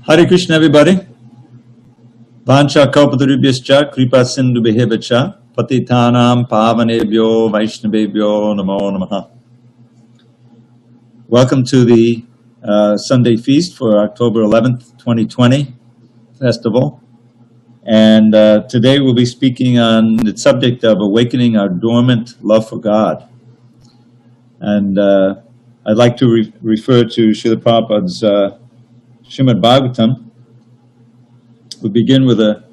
Hare Krishna, everybody. Vancha kalpatarubhyascha kripa sindhu behevacha patitanam pavanebhyo vaishnavebhyo namo namaha. Welcome to the Sunday feast for October 11th, 2020 festival. And today we'll be speaking on the subject of awakening our dormant love for God. And I'd like to refer to Srila Prabhupada's Srimad Bhagavatam. We'll begin with a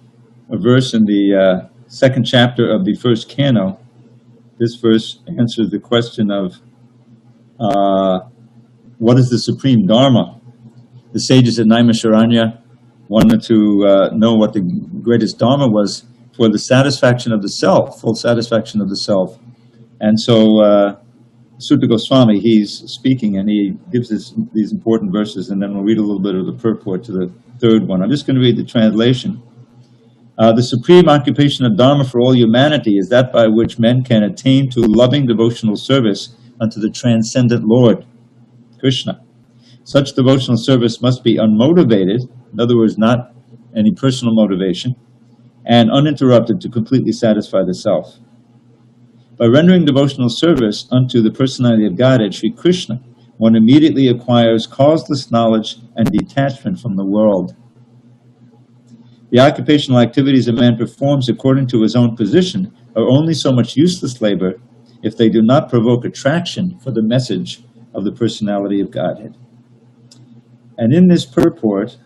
verse in the second chapter of the first canto. This verse answers the question of what is the supreme dharma? The sages at Naimisharanya wanted to know what the greatest dharma was for the satisfaction of the self, full satisfaction of the self. And so Sutta Goswami, he's speaking and he gives these important verses, and then we'll read a little bit of the purport to the third one. I'm just going to read the translation. The supreme occupation of Dharma for all humanity is that by which men can attain to loving devotional service unto the transcendent Lord, Krishna. Such devotional service must be unmotivated, in other words, not any personal motivation, and uninterrupted to completely satisfy the self. By rendering devotional service unto the personality of Godhead, Sri Krishna, one immediately acquires causeless knowledge and detachment from the world. The occupational activities a man performs according to his own position are only so much useless labor if they do not provoke attraction for the message of the personality of Godhead. And in this purport,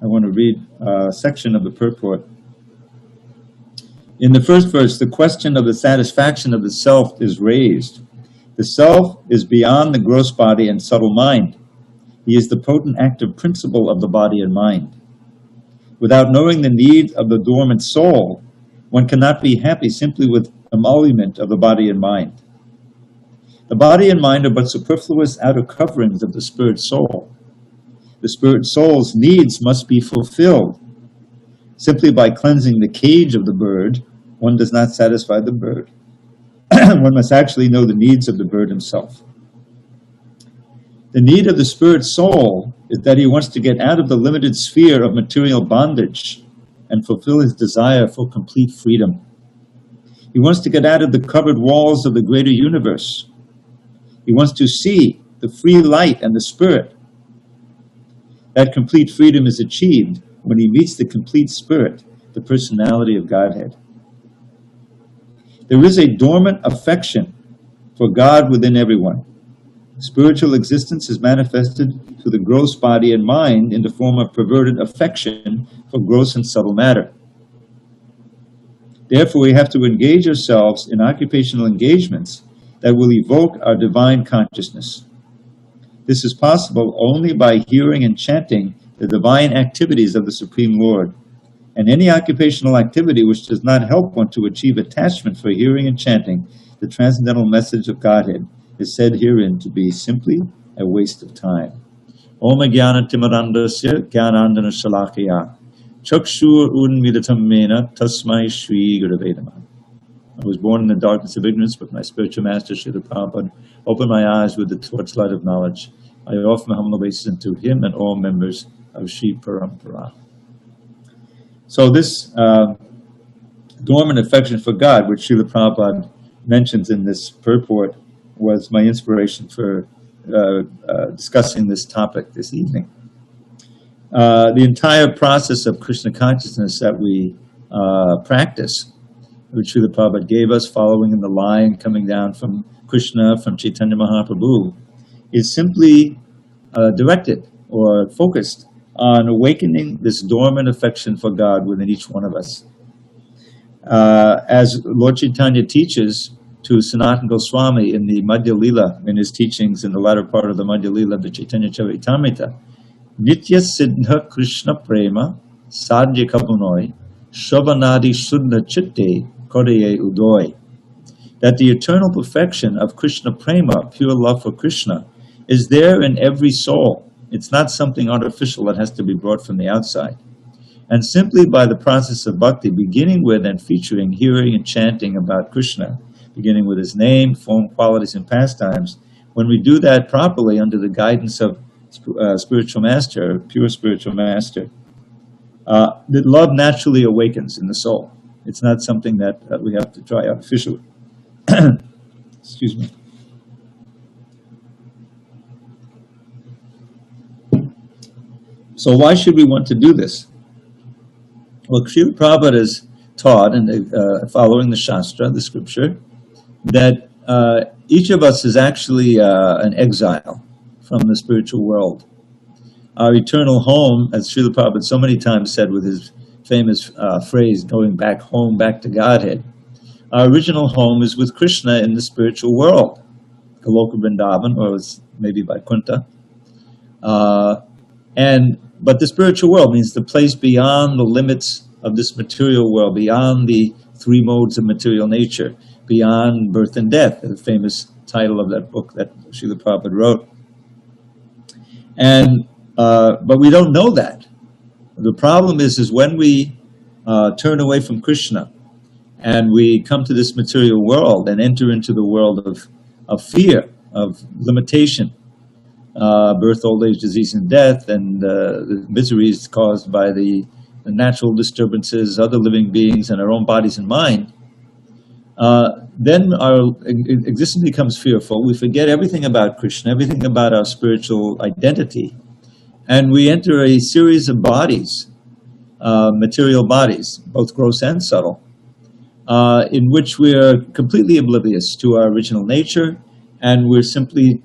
I want to read a section of the purport. In the first verse, the question of the satisfaction of the self is raised. The self is beyond the gross body and subtle mind. He is the potent active principle of the body and mind. Without knowing the need of the dormant soul, one cannot be happy simply with emolument of the body and mind. The body and mind are but superfluous outer coverings of the spirit soul. The spirit soul's needs must be fulfilled. Simply by cleansing the cage of the bird, one does not satisfy the bird. One must actually know the needs of the bird himself. The need of the spirit soul is that he wants to get out of the limited sphere of material bondage and fulfill his desire for complete freedom. He wants to get out of the covered walls of the greater universe. He wants to see the free light and the spirit. That complete freedom is achieved when he meets the complete spirit, the personality of Godhead. There is a dormant affection for God within everyone. Spiritual existence is manifested to the gross body and mind in the form of perverted affection for gross and subtle matter. Therefore, we have to engage ourselves in occupational engagements that will evoke our divine consciousness. This is possible only by hearing and chanting the divine activities of the Supreme Lord. And any occupational activity which does not help one to achieve attachment for hearing and chanting the transcendental message of Godhead is said herein to be simply a waste of time. Om Jnana Timarandasya Jnanandana Shalakaya Chakshur Unmidatam Mena Tasmai Shri Gurave Namaha. I was born in the darkness of ignorance, but my spiritual master, Srila Prabhupada, opened my eyes with the torchlight of knowledge. I offer my humble obeisance to him and all members of Shri Parampara. So this dormant affection for God, which Srila Prabhupada mentions in this purport, was my inspiration for discussing this topic this evening. The entire process of Krishna consciousness that we practice, which Srila Prabhupada gave us, following in the line coming down from Krishna, from Chaitanya Mahaprabhu, is simply directed or focused on awakening this dormant affection for God within each one of us. As Lord Chaitanya teaches to Sanatana Goswami in the Madhya Lila, in his teachings in the latter part of the Madhya Lila of the Chaitanya Charitamrita, Nitya Siddha Krishna Prema Sadhya Kapunoi Shravanadi Shuddha Chitte Kodaye Udoy. That the eternal perfection of Krishna Prema, pure love for Krishna, is there in every soul. It's not something artificial that has to be brought from the outside. And simply by the process of bhakti, beginning with and featuring hearing and chanting about Krishna, beginning with his name, form, qualities, and pastimes, when we do that properly under the guidance of spiritual master, pure spiritual master, that love naturally awakens in the soul. It's not something that we have to try artificially. Excuse me. So why should we want to do this? Well, Srila Prabhupada has taught, and following the Shastra, the scripture, that each of us is actually an exile from the spiritual world. Our eternal home, as Srila Prabhupada so many times said with his famous phrase, going back home, back to Godhead, our original home is with Krishna in the spiritual world, Goloka Vrindavan, or maybe Vaikuntha. But the spiritual world means the place beyond the limits of this material world, beyond the three modes of material nature, beyond birth and death, the famous title of that book that Srila Prabhupada wrote. But we don't know that. The problem is when we turn away from Krishna and we come to this material world and enter into the world of fear, of limitation, birth, old age, disease, and death, and the miseries caused by the natural disturbances, other living beings, and our own bodies and mind, then our existence becomes fearful. We forget everything about Krishna, everything about our spiritual identity, and we enter a series of bodies, material bodies, both gross and subtle, in which we are completely oblivious to our original nature, and we're simply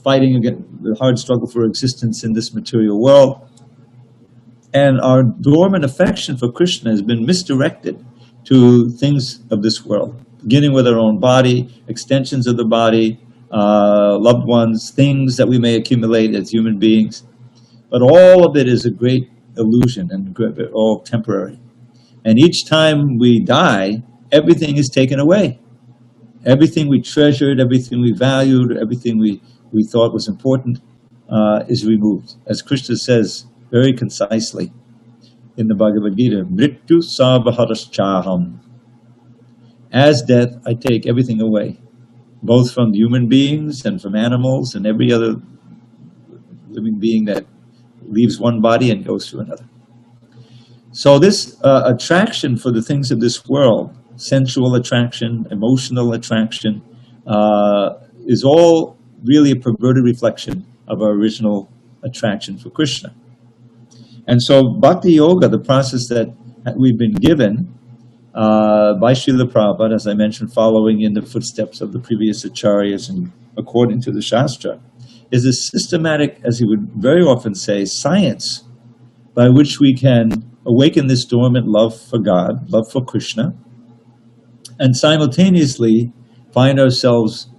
fighting against the hard struggle for existence in this material world. And our dormant affection for Krishna has been misdirected to things of this world, beginning with our own body, extensions of the body, loved ones, things that we may accumulate as human beings. But all of it is a great illusion and all temporary. And each time we die, everything is taken away. Everything we treasured, everything we valued, everything we thought was important is removed. As Krishna says very concisely in the Bhagavad Gita, Mrityu sarvaharashchaham. As death, I take everything away, both from human beings and from animals and every other living being that leaves one body and goes to another. So this attraction for the things of this world, sensual attraction, emotional attraction, is all really a perverted reflection of our original attraction for Krishna. And so Bhakti Yoga, the process that we've been given by Srila Prabhupada, as I mentioned, following in the footsteps of the previous acharyas and according to the Shastra, is a systematic, as he would very often say, science by which we can awaken this dormant love for God, love for Krishna, and simultaneously find ourselves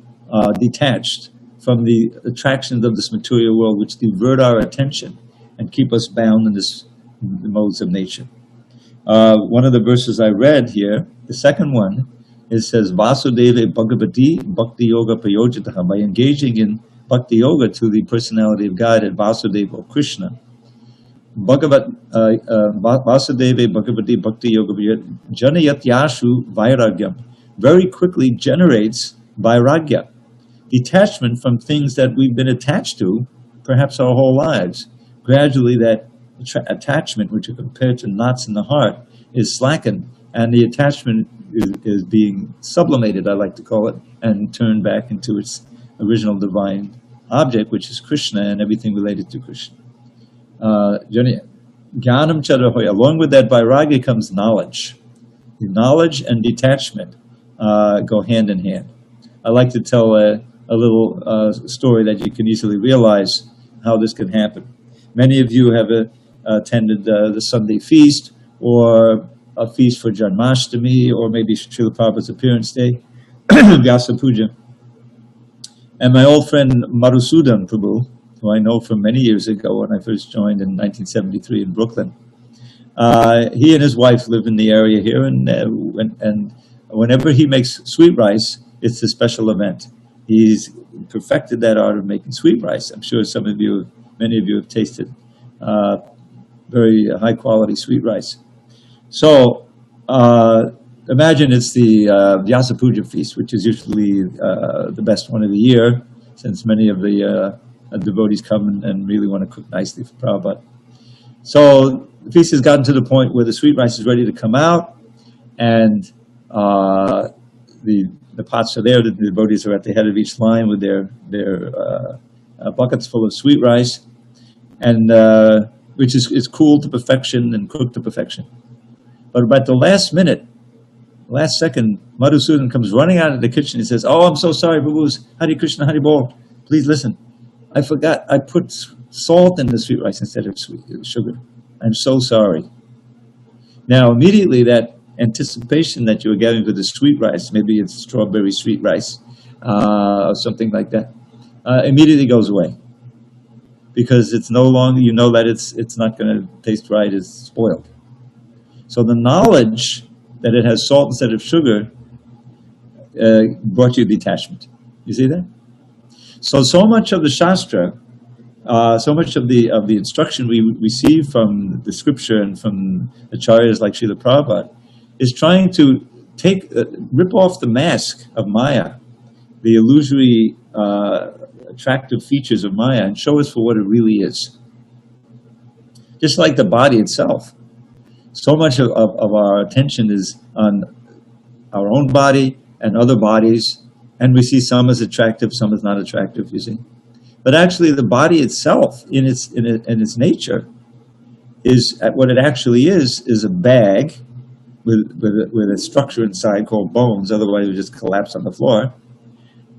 detached from the attractions of this material world, which divert our attention and keep us bound in the modes of nature. One of the verses I read here, the second one, it says, Vasudeva Bhagavati Bhakti Yoga Prayojitaha. By engaging in Bhakti Yoga to the personality of God at Vasudeva or Krishna, Vasudeva Bhagavati Bhakti Yoga Janayatyashu Vairagyam very quickly generates vairagya, detachment from things that we've been attached to, perhaps our whole lives. Gradually that attachment, which is compared to knots in the heart, is slackened, and the attachment is being sublimated, I like to call it, and turned back into its original divine object, which is Krishna and everything related to Krishna. Jnanam Charahoya. Along with that vairagya comes knowledge. Knowledge and detachment go hand in hand. I like to tell a little story that you can easily realize how this can happen. Many of you have attended the Sunday feast, or a feast for Janmashtami, or maybe Srila Prabhupada's appearance day, Vyasa Puja. And my old friend Madhusudan Prabhu, who I know from many years ago when I first joined in 1973 in Brooklyn, he and his wife live in the area here, and whenever he makes sweet rice, it's a special event. He's perfected that art of making sweet rice. I'm sure many of you have tasted very high quality sweet rice. So imagine it's the Vyasa Puja feast, which is usually the best one of the year, since many of the devotees come and really want to cook nicely for Prabhupada. So the feast has gotten to the point where the sweet rice is ready to come out, and the pots are there. The devotees are at the head of each line with their buckets full of sweet rice, and which is cooled to perfection and cooked to perfection. But about the last minute, last second, Madhusudan comes running out of the kitchen. He says, "Oh, I'm so sorry, Boo-Boos. Hare Krishna, Hare Bol. Please listen. I forgot. I put salt in the sweet rice instead of sugar. I'm so sorry." Now, immediately that anticipation that you were getting for the sweet rice, maybe it's strawberry sweet rice or something like that, immediately goes away. Because it's no longer, you know that it's not going to taste right, it's spoiled. So the knowledge that it has salt instead of sugar brought you detachment. You see that? So much of the Shastra, so much of the instruction we receive from the scripture and from acharyas like Srila Prabhupada is trying to rip off the mask of Maya, the illusory attractive features of Maya, and show us for what it really is. Just like the body itself. So much of our attention is on our own body and other bodies, and we see some as attractive, some as not attractive, you see. But actually the body itself, in its nature, is what it actually is a bag with a structure inside called bones, otherwise it would just collapse on the floor,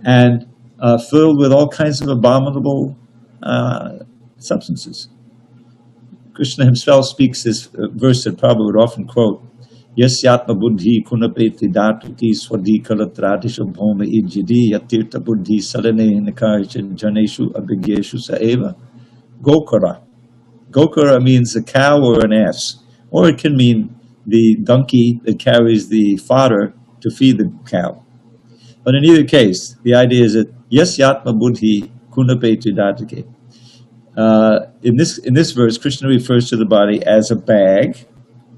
and filled with all kinds of abominable substances. Krishna himself speaks this verse that Prabhupada would often quote, Yasyatma buddhi kunapeti dhatuti swadhi kalatratisha bhoma ijidi yatirta buddhi sarane nakarisha janeshu abhigyeshu saeva. Gokara. Gokara means a cow or an ass, or it can mean the donkey that carries the fodder to feed the cow. But in either case, the idea is that Yasyatma buddhi kunapeti dhatuti. In this verse, Krishna refers to the body as a bag,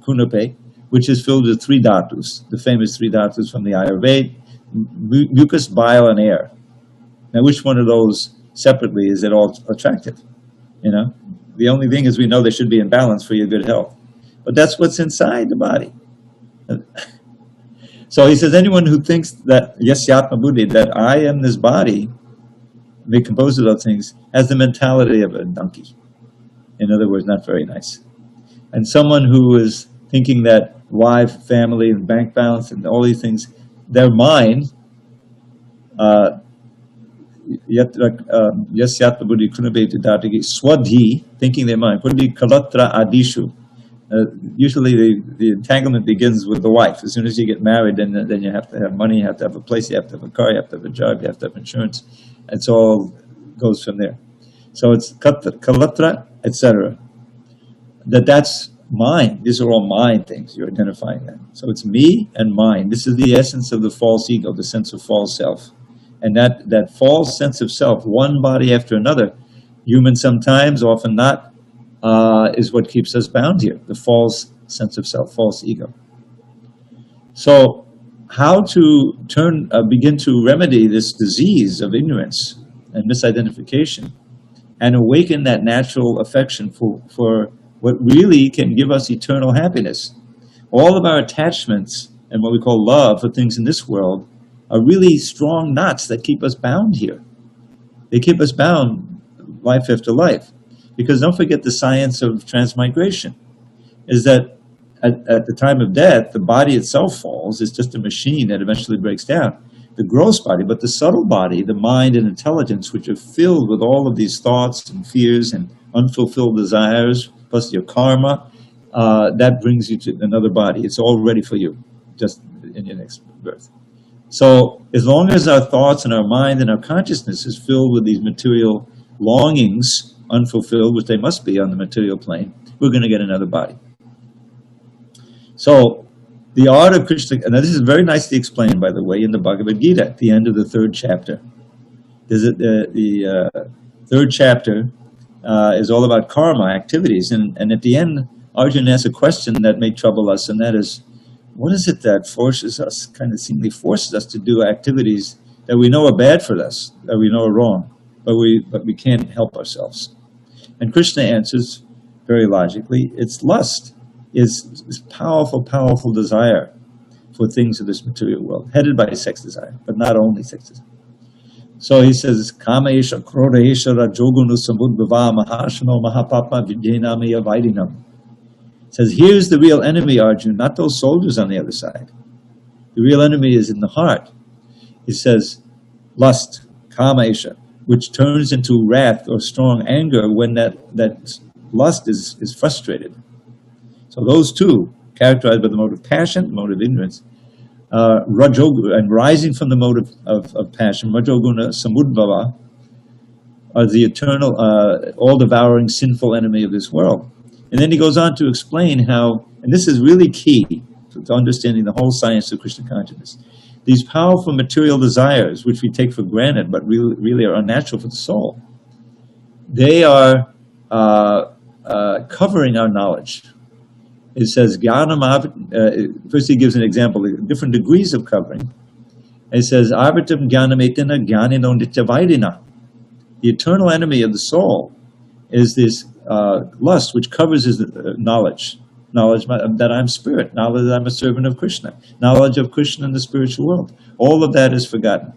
kunape, which is filled with three dhatus, the famous three dhatus from the Ayurveda, mucus, bile, and air. Now, which one of those separately is at all attractive? You know, the only thing is we know they should be in balance for your good health. But that's what's inside the body. So he says, anyone who thinks that, yasyatma buddhi, that I am this body, made composed of those things, has the mentality of a donkey. In other words, not very nice. And someone who is thinking that wife, family, and bank balance, and all these things, they're mine, yasyatma buddhi kunabeti dhatagi, swadhi, thinking they're mine, buddhi kalatra adishu. Usually the entanglement begins with the wife. As soon as you get married, then you have to have money, you have to have a place, you have to have a car, you have to have a job, you have to have insurance. And so all goes from there. So it's kalatra, etc. That's mine. These are all mine things. You're identifying that. So it's me and mine. This is the essence of the false ego, the sense of false self. And that false sense of self, one body after another, human sometimes, often not, is what keeps us bound here, the false sense of self, false ego. So how to begin to remedy this disease of ignorance and misidentification and awaken that natural affection for what really can give us eternal happiness. All of our attachments and what we call love for things in this world are really strong knots that keep us bound here. They keep us bound life after life. Because don't forget the science of transmigration, is that at the time of death, the body itself falls. It's just a machine that eventually breaks down. The gross body, but the subtle body, the mind and intelligence, which are filled with all of these thoughts and fears and unfulfilled desires, plus your karma, that brings you to another body. It's all ready for you, just in your next birth. So as long as our thoughts and our mind and our consciousness is filled with these material longings, unfulfilled, which they must be on the material plane, we're going to get another body. So, the art of Krishna, and this is very nicely explained, by the way, in the Bhagavad Gita, at the end of the third chapter. The third chapter is all about karma, activities, and at the end, Arjuna asks a question that may trouble us, and that is, what is it that forces us, kind of seemingly forces us to do activities that we know are bad for us, that we know are wrong? but we can't help ourselves. And Krishna answers very logically, it's lust, is powerful, powerful desire for things of this material world, headed by sex desire, but not only sex desire. So he says, Kama esha, Krodha esha, Rajogunu samudbhava, Mahashano, Mahapapa, Vidyanamaya, Vaidinam. Says, here's the real enemy, Arjuna, not those soldiers on the other side. The real enemy is in the heart. He says, lust, Kama esha, which turns into wrath or strong anger when that lust is frustrated. So those two, characterized by the mode of passion, the mode of ignorance, Rajoguna, and rising from the mode of passion, Rajoguna Samudbhava, are the eternal, all-devouring, sinful enemy of this world. And then he goes on to explain how, and this is really key to understanding the whole science of Krishna consciousness, these powerful material desires, which we take for granted, but really are unnatural for the soul, they are covering our knowledge. It says, first he gives an example, different degrees of covering. It says, Arvitam Gyanametina Gyanino Nityavaidina. The eternal enemy of the soul is this lust, which covers his knowledge that I'm spirit, knowledge that I'm a servant of Krishna, knowledge of Krishna in the spiritual world. All of that is forgotten.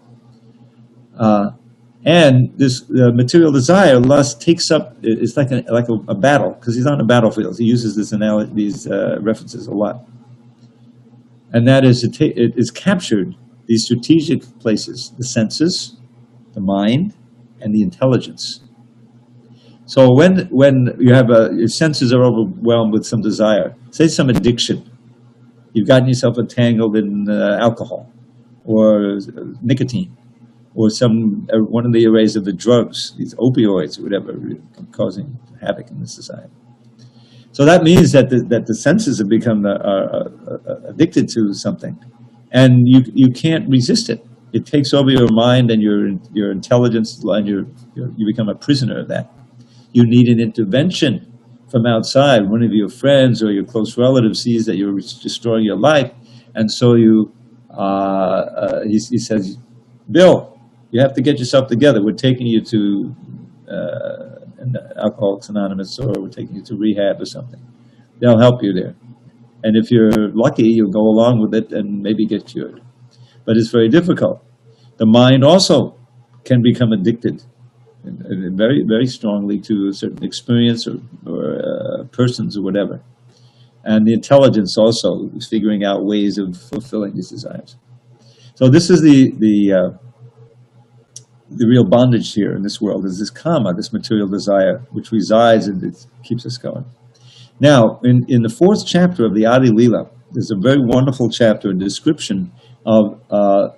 And this material desire, lust, takes up, it's like a battle, because he's on a battlefield. He uses these references a lot. And that is, it is captured, these strategic places, the senses, the mind, and the intelligence. So when you have your senses are overwhelmed with some desire, say some addiction, you've gotten yourself entangled in alcohol, or nicotine, or one of the arrays of the drugs, these opioids or whatever, causing havoc in the society. So that means that the senses have become addicted to something, and you can't resist it. It takes over your mind and your intelligence, and you become a prisoner of that. You need an intervention from outside. One of your friends or your close relative sees that you're destroying your life, and so he says, Bill, you have to get yourself together. We're taking you to Alcoholics Anonymous, or we're taking you to rehab or something. They'll help you there. And if you're lucky, you'll go along with it and maybe get cured. But it's very difficult. The mind also can become addicted very, very strongly to a certain experience or persons or whatever. And the intelligence also is figuring out ways of fulfilling these desires. So this is the real bondage here in this world, is this kama, this material desire, which resides and it keeps us going. Now, in the 4th chapter of the Adi Lila, there's a very wonderful chapter, a description of the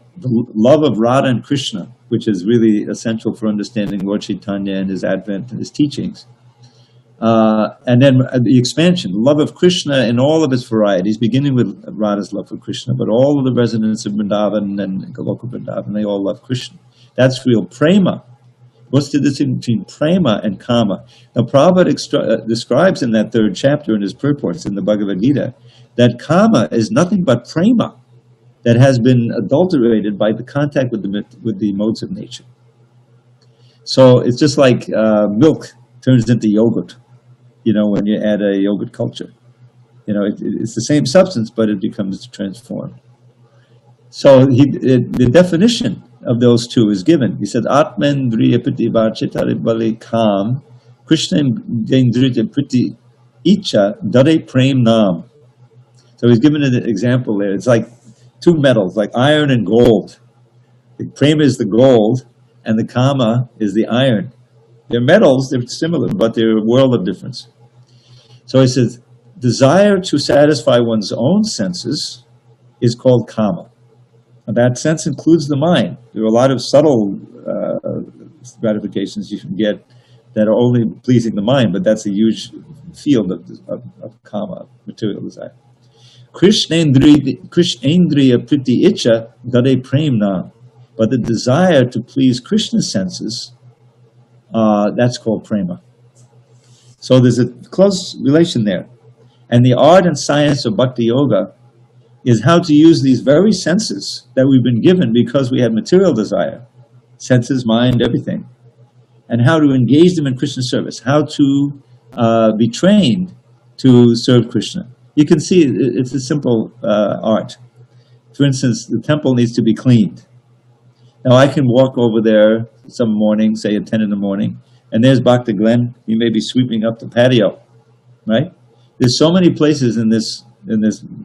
love of Radha and Krishna, which is really essential for understanding Lord Chaitanya and his advent and his teachings. And then the expansion, the love of Krishna in all of its varieties, beginning with Radha's love for Krishna, but all of the residents of Vrindavan and Goloka Vrindavan, they all love Krishna. That's real prema. What's the difference between prema and kama? Now, Prabhupada describes in that 3rd chapter in his purports in the Bhagavad Gita that kama is nothing but prema that has been adulterated by the contact with the modes of nature. So it's just like milk turns into yogurt, when you add a yogurt culture. It's the same substance, but it becomes transformed. So the definition of those two is given. He said, Atmendriya priti varchitaribali kam, Krishna dendrita priti icha dare prem nam. So he's given an example there. It's like two metals, like iron and gold. The prema is the gold, and the kama is the iron. They're metals, they're similar, but they're a world of difference. So he says, desire to satisfy one's own senses is called kama. And that sense includes the mind. There are a lot of subtle gratifications you can get that are only pleasing the mind, but that's a huge field of kama, material desire. Krishnendriya priti icha dare premna. But the desire to please Krishna's senses, that's called prema. So there's a close relation there. And the art and science of Bhakti Yoga is how to use these very senses that we've been given because we have material desire, senses, mind, everything, and how to engage them in Krishna service, how to be trained to serve Krishna. You can see it's a simple art. For instance, the temple needs to be cleaned. Now I can walk over there some morning, say at 10 in the morning, and there's Bhakti Glenn. He may be sweeping up the patio, right? There's so many places in this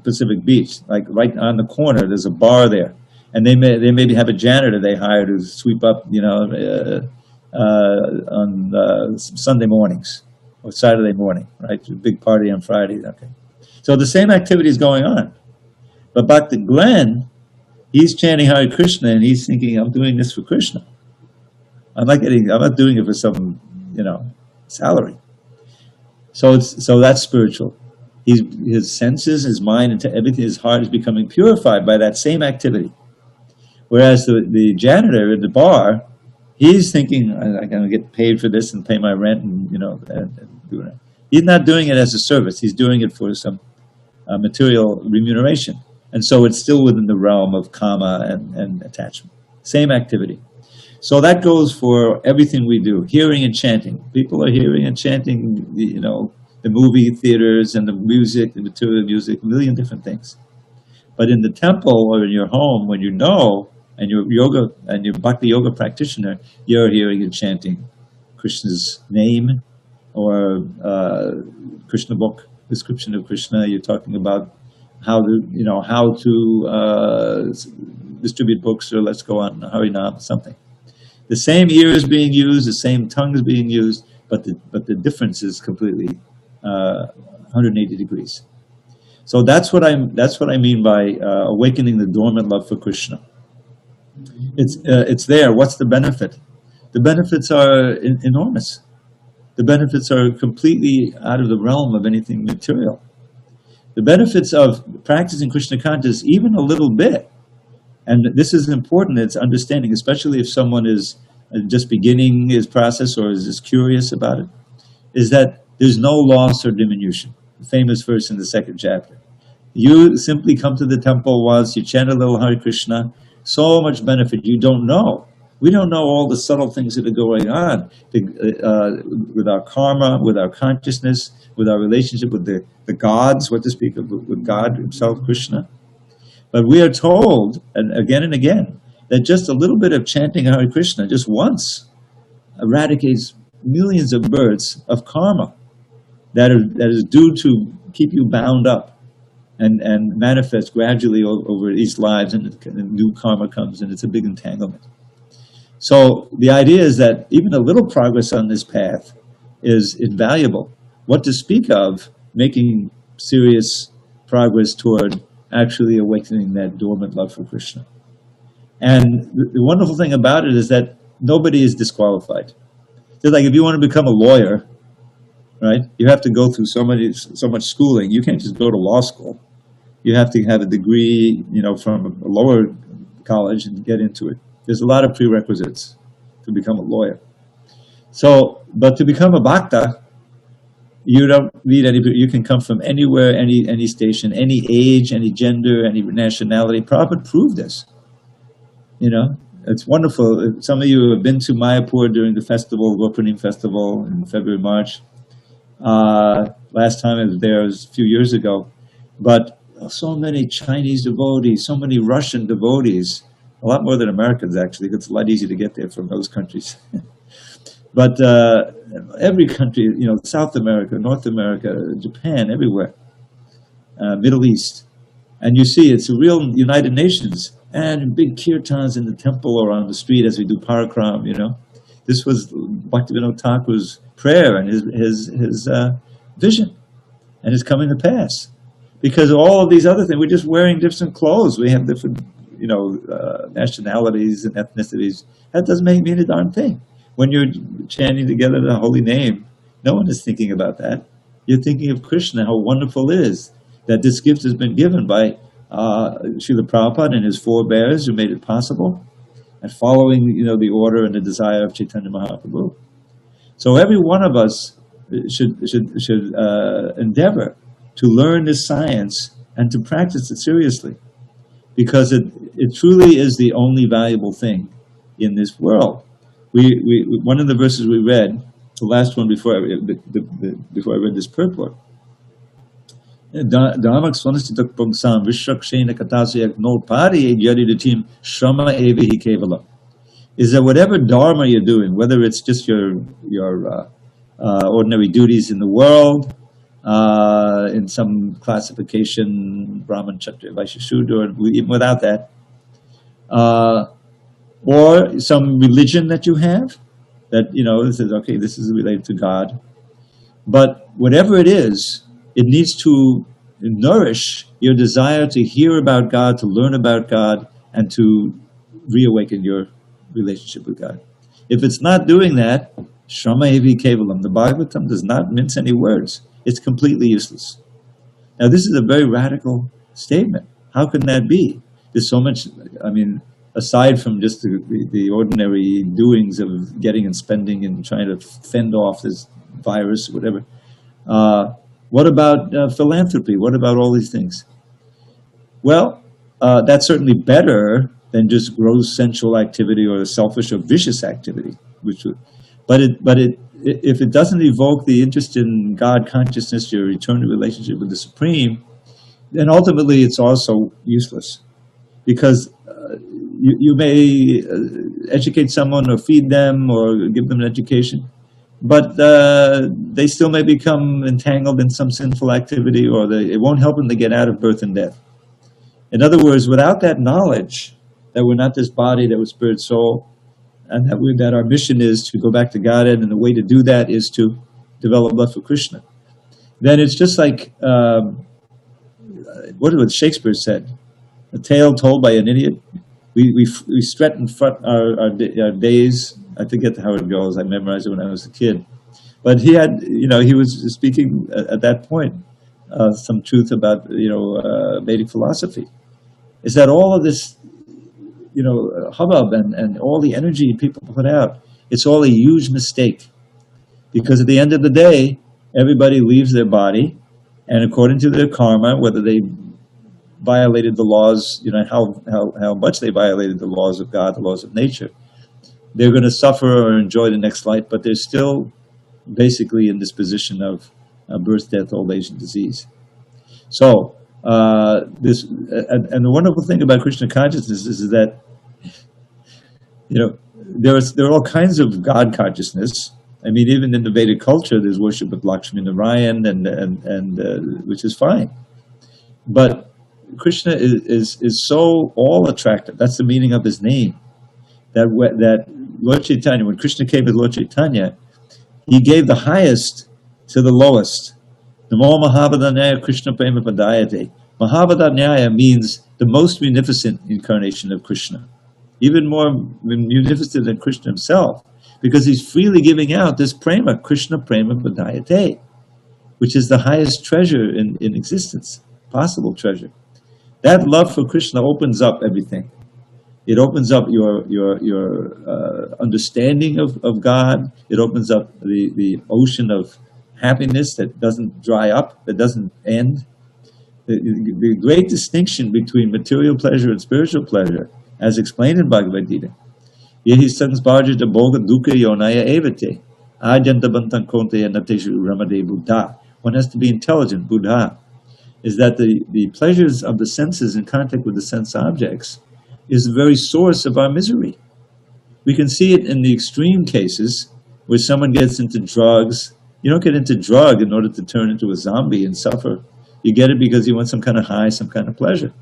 Pacific Beach, like right on the corner, there's a bar there, and they maybe have a janitor they hire to sweep up, on Sunday mornings or Saturday morning, right? A big party on Friday. Okay, so the same activity is going on, but Bhakti Glenn, he's chanting Hare Krishna, and he's thinking, I'm doing this for Krishna. I'm not doing it for some, salary. So that's spiritual. His senses, his mind, and everything, his heart is becoming purified by that same activity. Whereas the janitor at the bar, he's thinking, I'm going to get paid for this and pay my rent, and doing it. He's not doing it as a service. He's doing it for some material remuneration. And so it's still within the realm of kama and attachment. Same activity. So that goes for everything we do, hearing and chanting. People are hearing and chanting, the movie theaters and the music, the material music, a million different things. But in the temple or in your home, when you know, and you're yoga and you're Bhakti yoga practitioner, you're hearing and chanting Krishna's name or Krishna book, description of Krishna. You're talking about how to distribute books, or let's go on Harinam, something. The same ear is being used, the same tongue is being used, but the difference is completely 180 degrees. So that's what I mean by awakening the dormant love for Krishna. It's there. What's the benefit? The benefits are enormous. The benefits are completely out of the realm of anything material. The benefits of practicing Krishna consciousness, even a little bit, and this is important, it's understanding, especially if someone is just beginning his process or is just curious about it, is that there's no loss or diminution. The famous verse in the 2nd chapter. You simply come to the temple once, you chant a little Hare Krishna, so much benefit you don't know. We don't know all the subtle things that are going on with our karma, with our consciousness, with our relationship with the gods, what to speak of, with God himself, Krishna. But we are told, and again, that just a little bit of chanting Hare Krishna, just once, eradicates millions of births of karma that is due to keep you bound up and manifest gradually over these lives, and new karma comes, and it's a big entanglement. So the idea is that even a little progress on this path is invaluable. What to speak of making serious progress toward actually awakening that dormant love for Krishna. And the wonderful thing about it is that nobody is disqualified. Just like if you want to become a lawyer, right, you have to go through so much schooling. You can't just go to law school. You have to have a degree, from a lower college and get into it. There's a lot of prerequisites to become a lawyer. So, but to become a bhakta, you don't need any. You can come from anywhere, any station, any age, any gender, any nationality. Prabhupada proved this. It's wonderful. Some of you have been to Mayapur during the festival, Gopunim festival in February, March. Last time I was there was a few years ago. But so many Chinese devotees, so many Russian devotees, a lot more than Americans actually. It's a lot easier to get there from those countries. But every country, South America, North America, Japan, everywhere, Middle East. And you see it's a real United Nations, and big kirtans in the temple or on the street as we do parakram, This was Bhaktivinoda Thakur's prayer and his vision, and it's coming to pass. Because of all of these other things, we're just wearing different clothes. We have different, nationalities and ethnicities. That doesn't mean a darn thing. When you're chanting together the holy name, no one is thinking about that. You're thinking of Krishna, how wonderful it is that this gift has been given by Srila Prabhupada and his forebears who made it possible, and following, the order and the desire of Chaitanya Mahaprabhu. So every one of us should endeavor to learn this science and to practice it seriously, because it truly is the only valuable thing in this world. One of the verses we read, the last one before before I read this purport, Dharmak Swanasitak Pangsam Vishrakshena Katasuyak no Pari Yadidatim Shrama Evihi Kevala, is that whatever dharma you're doing, whether it's just your ordinary duties in the world, in some classification, Brahman, Kshatriya, Vaishya, Shudra, or even without that, or some religion that you have, that, this is, okay, this is related to God. But whatever it is, it needs to nourish your desire to hear about God, to learn about God, and to reawaken your relationship with God. If it's not doing that, Shrama Evi Kevalam, the Bhagavatam does not mince any words. It's completely useless. Now, this is a very radical statement. How can that be? There's so much, aside from just the ordinary doings of getting and spending and trying to fend off this virus or whatever, what about philanthropy? What about all these things? Well, that's certainly better than just gross sensual activity or selfish or vicious activity. But if it doesn't evoke the interest in God consciousness, your eternal relationship with the Supreme, then ultimately it's also useless. Because you may educate someone or feed them or give them an education, but they still may become entangled in some sinful activity, or it won't help them to get out of birth and death. In other words, without that knowledge that we're not this body, that we're spirit, soul, and that our mission is to go back to Godhead, and the way to do that is to develop love for Krishna, then it's just like what Shakespeare said, a tale told by an idiot. We strut in front our days. I forget how it goes. I memorized it when I was a kid. But he had, he was speaking at that point some truth about, Vedic philosophy. Is that all of this, hubbub and all the energy people put out, it's all a huge mistake. Because at the end of the day, everybody leaves their body, and according to their karma, whether they violated the laws, how much they violated the laws of God, the laws of nature, they're going to suffer or enjoy the next life, but they're still basically in this position of birth, death, old age, and disease. So, and the wonderful thing about Krishna consciousness is that, there are all kinds of God consciousness. Even in the Vedic culture, there's worship of Lakshmi Narayan, and which is fine. But Krishna is so all attractive. That's the meaning of his name. That Lord Chaitanya, when Krishna came with Lord Chaitanya, he gave the highest to the lowest. Namo Mahabhadanyaya Krishna Prema Padayate. Mahabhadanyaya means the most munificent incarnation of Krishna. Even more munificent than Krishna himself, because he's freely giving out this prema, Krishna Prema Padayate, which is the highest treasure in existence, possible treasure. That love for Krishna opens up everything. It opens up your understanding of God. It opens up the ocean of happiness that doesn't dry up, that doesn't end. The great distinction between material pleasure and spiritual pleasure, as explained in Bhagavad Gita, Yehi sansbhaja boga dukkha yonaya evate, ajantabantan konteya nateshu ramade buddha. One has to be intelligent, Buddha. Is that the pleasures of the senses in contact with the sense objects is the very source of our misery. We can see it in the extreme cases where someone gets into drugs. You don't get into drug in order to turn into a zombie and suffer. You get it because you want some kind of high, some kind of pleasure.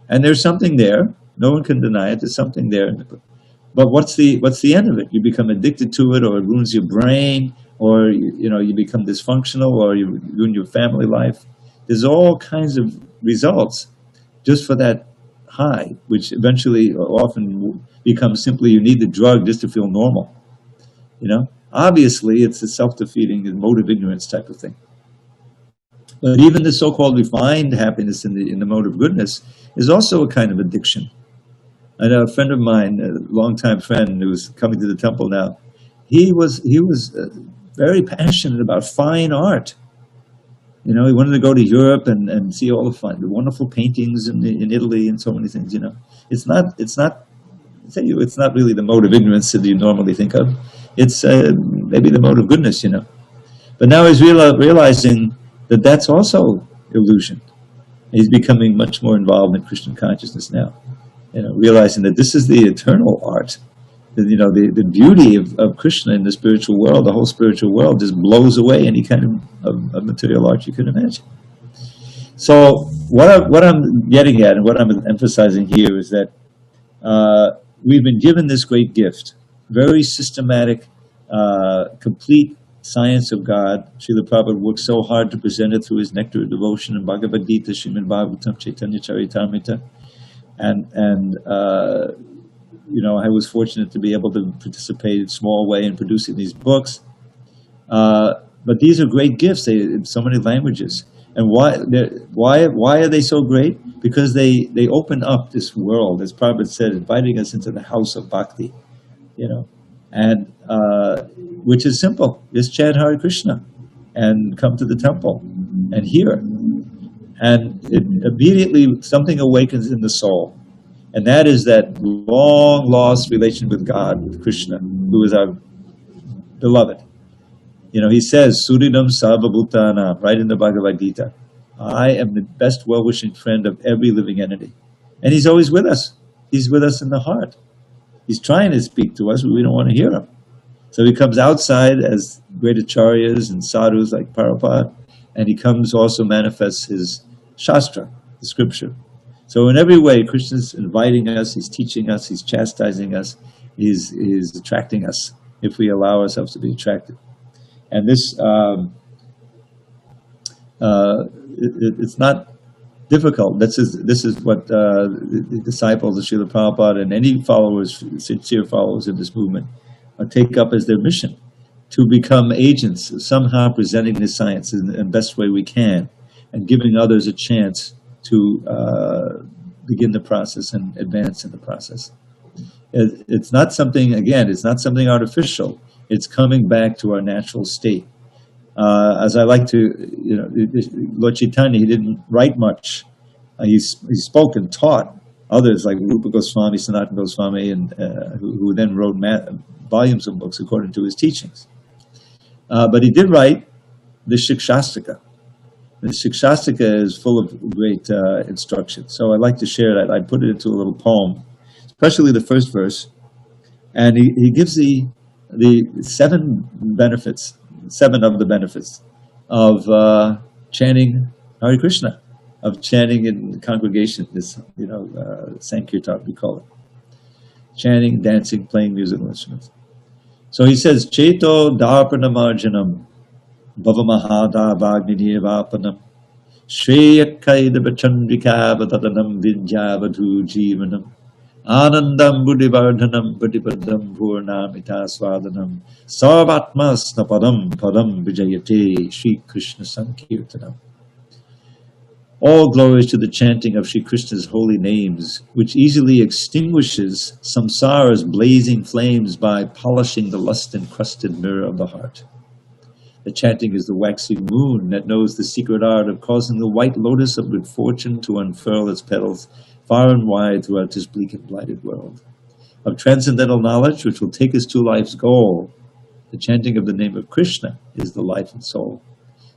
And there's something there. No one can deny it. There's something there. But what's the end of it? You become addicted to it, or it ruins your brain, or you become dysfunctional, or you ruin your family life. There's all kinds of results just for that high, which eventually often becomes simply you need the drug just to feel normal. Obviously it's a self-defeating and mode of ignorance type of thing. But even the so-called refined happiness in the mode of goodness is also a kind of addiction. I know a friend of mine, a longtime friend who's coming to the temple now, he was very passionate about fine art. He wanted to go to Europe and see all the wonderful paintings in Italy and so many things. It's not say it's not really the mode of ignorance that you normally think of. It's maybe the mode of goodness, But now he's realizing that that's also illusion. He's becoming much more involved in Krishna consciousness now, realizing that this is the eternal art. The beauty of Krishna in the spiritual world, the whole spiritual world, just blows away any kind of material art you could imagine. So what I'm getting at and what I'm emphasizing here is that we've been given this great gift, very systematic, complete science of God. Srila Prabhupada worked so hard to present it through his Nectar of Devotion and Bhagavad Gita, Srimad Bhagavatam, Chaitanya Charitamrita. And I was fortunate to be able to participate in a small way in producing these books. But these are great gifts in so many languages. And why are they so great? Because they open up this world, as Prabhupada said, inviting us into the house of Bhakti, and which is simple. Just chant Hare Krishna and come to the temple and hear. And it immediately something awakens in the soul. And that is that long lost relation with God, with Krishna, who is our beloved. He says, Suridam Sarvabhutana, right in the Bhagavad Gita. I am the best well-wishing friend of every living entity. And he's always with us. He's with us in the heart. He's trying to speak to us, but we don't want to hear him. So he comes outside as great acharyas and sadhus like Prabhupada, and he comes also manifests his shastra, the scripture. So in every way, Krishna's inviting us, he's teaching us, he's chastising us, he's attracting us, if we allow ourselves to be attracted. And this, it's not difficult. This is what the disciples of Srila Prabhupada and any followers, sincere followers of this movement, take up as their mission, to become agents, somehow presenting this science in the best way we can, and giving others a chance to begin the process and advance in the process. It's not something, again, it's not something artificial. It's coming back to our natural state. As I like to, Lord Chaitanya, he didn't write much. He spoke and taught others like Rupa Goswami, Sanatana Goswami, and who then wrote volumes of books according to his teachings. But he did write the Shikshastika. The Shikshastika is full of great instruction. So I'd like to share that. I put it into a little poem, especially the first verse. And he gives the seven of the benefits of chanting Hare Krishna, of chanting in congregation, this, Sankirtan, we call it. Chanting, dancing, playing musical instruments. So he says, Cheto Darpanamarjanam, Bhavamahada Vagninivapanam, Shreyakaida Bachandrika Vadadanam Vidyavadhu Jivanam, Anandam Buddhivardhanam Buddhipadam Purnamita Swadanam, Sarvatma Snapadam Padam Vijayate, Sri Krishna Sankirtanam. All glories to the chanting of Sri Krishna's holy names, which easily extinguishes samsara's blazing flames by polishing the lust-encrusted mirror of the heart. The chanting is the waxing moon that knows the secret art of causing the white lotus of good fortune to unfurl its petals far and wide throughout this bleak and blighted world. Of transcendental knowledge, which will take us to life's goal, the chanting of the name of Krishna is the life and soul.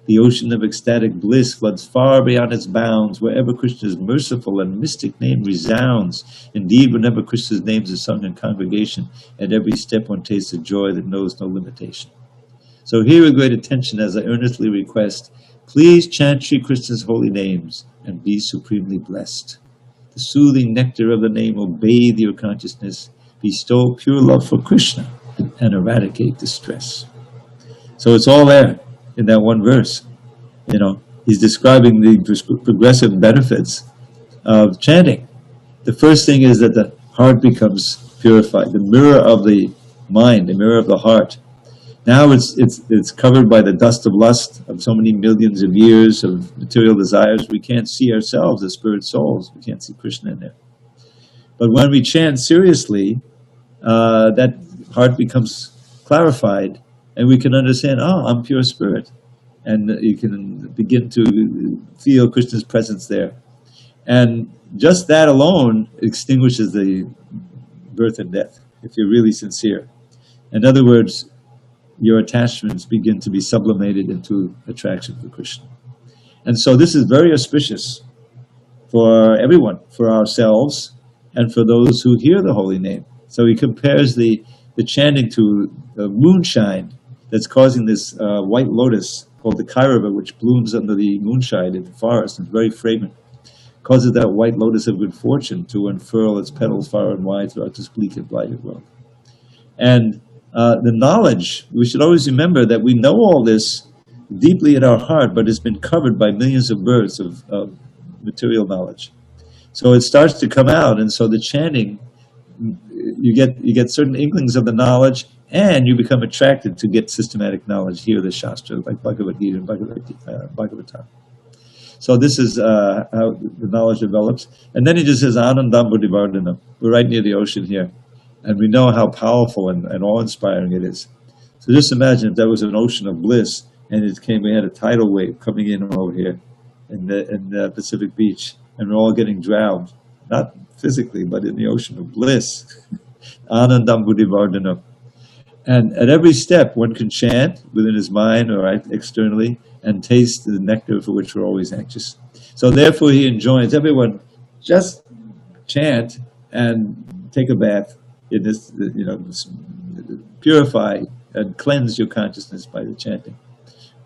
The ocean of ecstatic bliss floods far beyond its bounds wherever Krishna's merciful and mystic name resounds. Indeed, whenever Krishna's name is sung in congregation, at every step one tastes a joy that knows no limitation. So hear with great attention as I earnestly request, please chant Sri Krishna's holy names and be supremely blessed. The soothing nectar of the name will bathe your consciousness, bestow pure love for Krishna, and eradicate distress. So it's all there in that one verse. He's describing the progressive benefits of chanting. The first thing is that the heart becomes purified, the mirror of the mind, the mirror of the heart. Now it's covered by the dust of lust of so many millions of years of material desires. We can't see ourselves as spirit souls. We can't see Krishna in there. But when we chant seriously, that heart becomes clarified, and we can understand, I'm pure spirit. And you can begin to feel Krishna's presence there. And just that alone extinguishes the birth and death, if you're really sincere. In other words, your attachments begin to be sublimated into attraction for Krishna. And so this is very auspicious for everyone, for ourselves, and for those who hear the holy name. So he compares the chanting to the moonshine that's causing this white lotus called the Kairava, which blooms under the moonshine in the forest and very fragrant. Causes that white lotus of good fortune to unfurl its petals far and wide throughout this bleak and blighted world. And the knowledge, we should always remember that we know all this deeply in our heart, but it's been covered by millions of births of material knowledge. So it starts to come out, and so the chanting, you get certain inklings of the knowledge, and you become attracted to get systematic knowledge, hear the Shastra, like Bhagavad Gita and Bhagavatam. So this is how the knowledge develops. And then he just says, Anandam Buddhivardhanam. We're right near the ocean here. And we know how powerful and awe-inspiring it is. So just imagine if there was an ocean of bliss, and we had a tidal wave coming in over here in the Pacific Beach, and we're all getting drowned. Not physically, but in the ocean of bliss. Anandam Buddhivardhanam. And at every step, one can chant within his mind or externally and taste the nectar for which we're always anxious. So therefore he enjoins everyone, just chant and take a bath in this, purify and cleanse your consciousness by the chanting.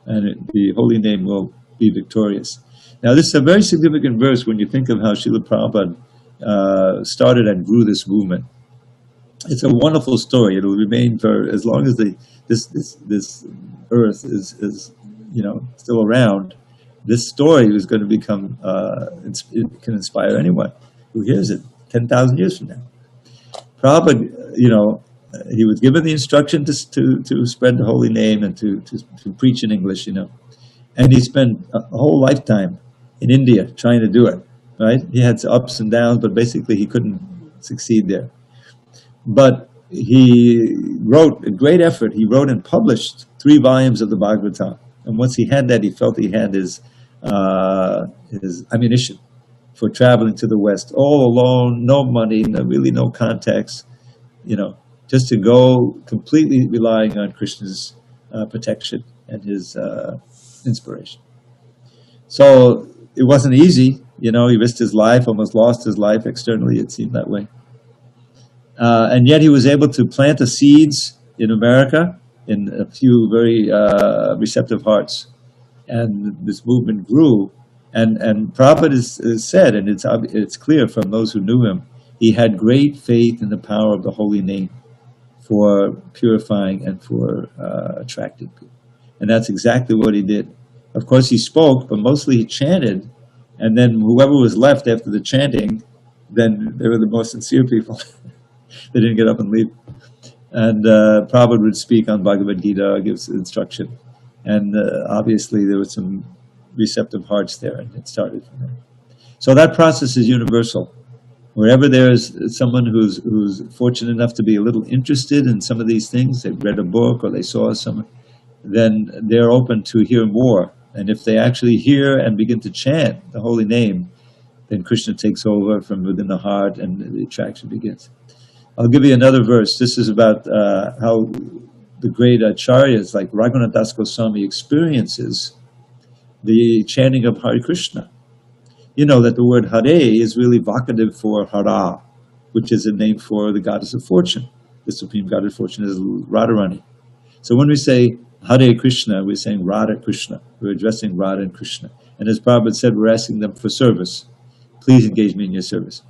And the holy name will be victorious. Now this is a very significant verse when you think of how Srila Prabhupada started and grew this movement. It's a wonderful story. It will remain for as long as this earth is still around. This story is going to become it can inspire anyone who hears it 10,000 years from now. Prabhupada, he was given the instruction to spread the holy name and to preach in English, and he spent a whole lifetime in India trying to do it. Right? He had ups and downs, but basically he couldn't succeed there. But he wrote a great effort. He wrote and published 3 volumes of the Bhagavatam. And once he had that, he felt he had his ammunition for traveling to the West, all alone, no money, really no contacts, just to go completely relying on Krishna's protection and his inspiration. So it wasn't easy. He risked his life, almost lost his life externally, it seemed that way. And yet he was able to plant the seeds in America in a few very receptive hearts. And this movement grew. And Prabhupada is said, and it's clear from those who knew him, he had great faith in the power of the holy name for purifying and for attracting people. And that's exactly what he did. Of course, he spoke, but mostly he chanted. And then whoever was left after the chanting, then they were the most sincere people. They didn't get up and leave. And Prabhupada would speak on Bhagavad Gita, gives instruction. And obviously there were some receptive hearts there, and it started from there. So that process is universal. Wherever there is someone who's fortunate enough to be a little interested in some of these things, they've read a book or they saw some, then they're open to hear more. And if they actually hear and begin to chant the holy name, then Krishna takes over from within the heart and the attraction begins. I'll give you another verse. This is about how the great acharyas like Raghunath Das Goswami experiences the chanting of Hare Krishna. You know that the word Hare is really vocative for Hara, which is a name for the goddess of fortune. The supreme goddess of fortune is Radharani. So when we say Hare Krishna, we're saying Radha Krishna. We're addressing Radha and Krishna. And as Prabhupada said, we're asking them for service. Please engage me in your service.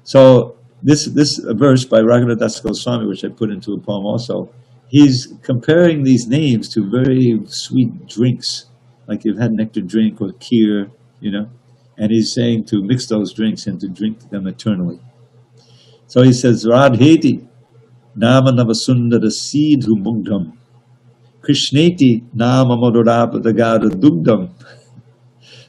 So this verse by Raghunath Das Goswami, which I put into a poem also, he's comparing these names to very sweet drinks, like you've had nectar drink or kheer, and he's saying to mix those drinks and to drink them eternally. So he says, Radheti nama navasundara sidhu mugdham Krishneti nama madhurapadaghara dugdham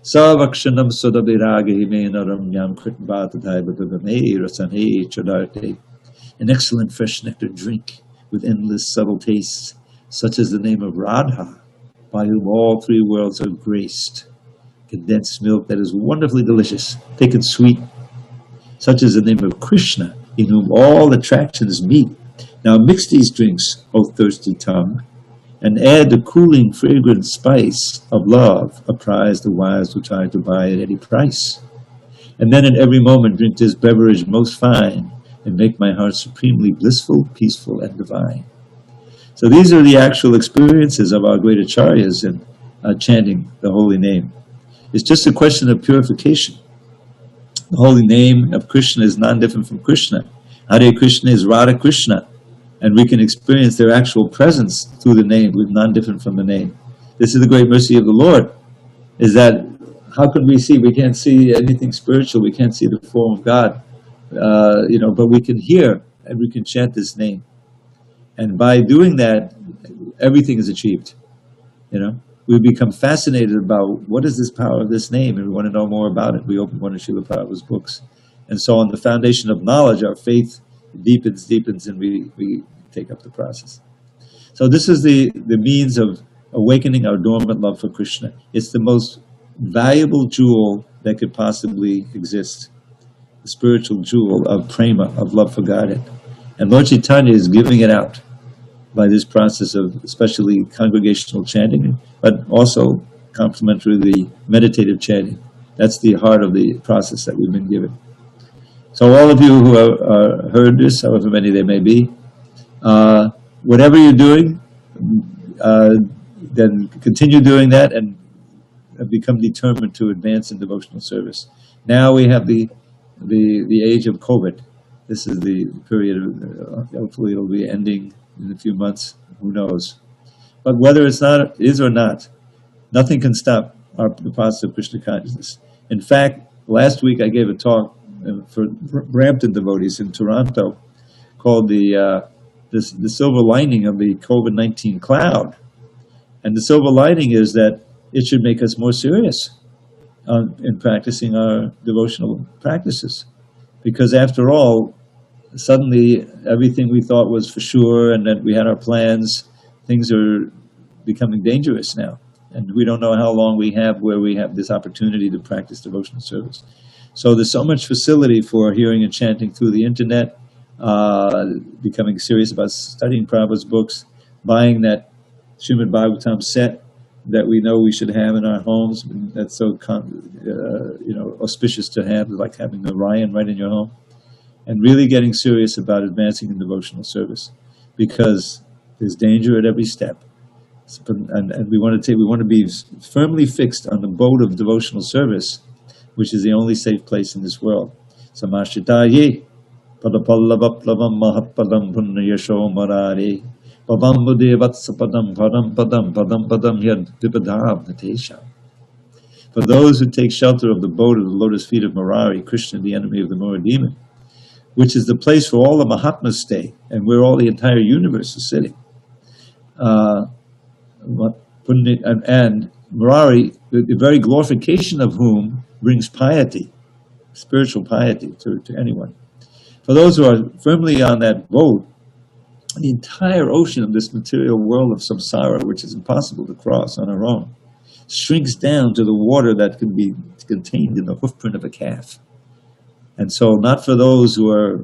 Savakshanam sodabhiraga himena ramyam kritvatadhaivatadame rasane chadarte. An excellent fresh nectar drink with endless subtle tastes, such as the name of Radha, by whom all 3 worlds are graced. Condensed milk that is wonderfully delicious, thick and sweet, such as the name of Krishna, in whom all attractions meet. Now mix these drinks, O thirsty tongue, and add the cooling, fragrant spice of love, a prize the wise will try to buy at any price. And then at every moment drink this beverage most fine, and make my heart supremely blissful, peaceful, and divine. So these are the actual experiences of our great acharyas in chanting the holy name. It's just a question of purification. The holy name of Krishna is non-different from Krishna. Hare Krishna is Radha Krishna, and we can experience their actual presence through the name, with non-different from the name. This is the great mercy of the Lord, is that how can we see? We can't see anything spiritual, we can't see the form of God, but we can hear and we can chant this name. And by doing that, everything is achieved. We become fascinated about what is this power of this name, and we want to know more about it. We open one of Srila Prabhupada's books. And so on the foundation of knowledge, our faith deepens, and we take up the process. So this is the means of awakening our dormant love for Krishna. It's the most valuable jewel that could possibly exist. The spiritual jewel of prema, of love for Godhead. And Lord Chaitanya is giving it out by this process of especially congregational chanting, but also complementary the meditative chanting. That's the heart of the process that we've been given. So all of you who have heard this, however many there may be, whatever you're doing, then continue doing that and become determined to advance in devotional service. Now we have the age of COVID. This is the period of, hopefully it'll be ending in a few months, who knows. But whether is or not, nothing can stop the process of Krishna consciousness. In fact, last week I gave a talk for Brampton devotees in Toronto called the silver lining of the COVID-19 cloud. And the silver lining is that it should make us more serious in practicing our devotional practices. Because after all, suddenly everything we thought was for sure and that we had our plans, things are becoming dangerous now. And we don't know how long we have where we have this opportunity to practice devotional service. So there's so much facility for hearing and chanting through the internet, becoming serious about studying Prabhupada's books, buying that Srimad Bhagavatam set that we know we should have in our homes. That's so auspicious to have, like having the Orion right in your home. And really getting serious about advancing in devotional service, because there's danger at every step, and we want to be firmly fixed on the boat of devotional service, which is the only safe place in this world. Samashitaye padapallavam mahatpadam punnayasho marare pavambude vatsapadam padam yad vipadam natesha. For those who take shelter of the boat of the lotus feet of Murari, Krishna, the enemy of the Mura demon, which is the place where all the Mahatmas stay, and where all the entire universe is sitting. And Murari, the very glorification of whom brings piety, spiritual piety to anyone. For those who are firmly on that boat, the entire ocean of this material world of samsara, which is impossible to cross on our own, shrinks down to the water that can be contained in the hoofprint of a calf. And so not for those who are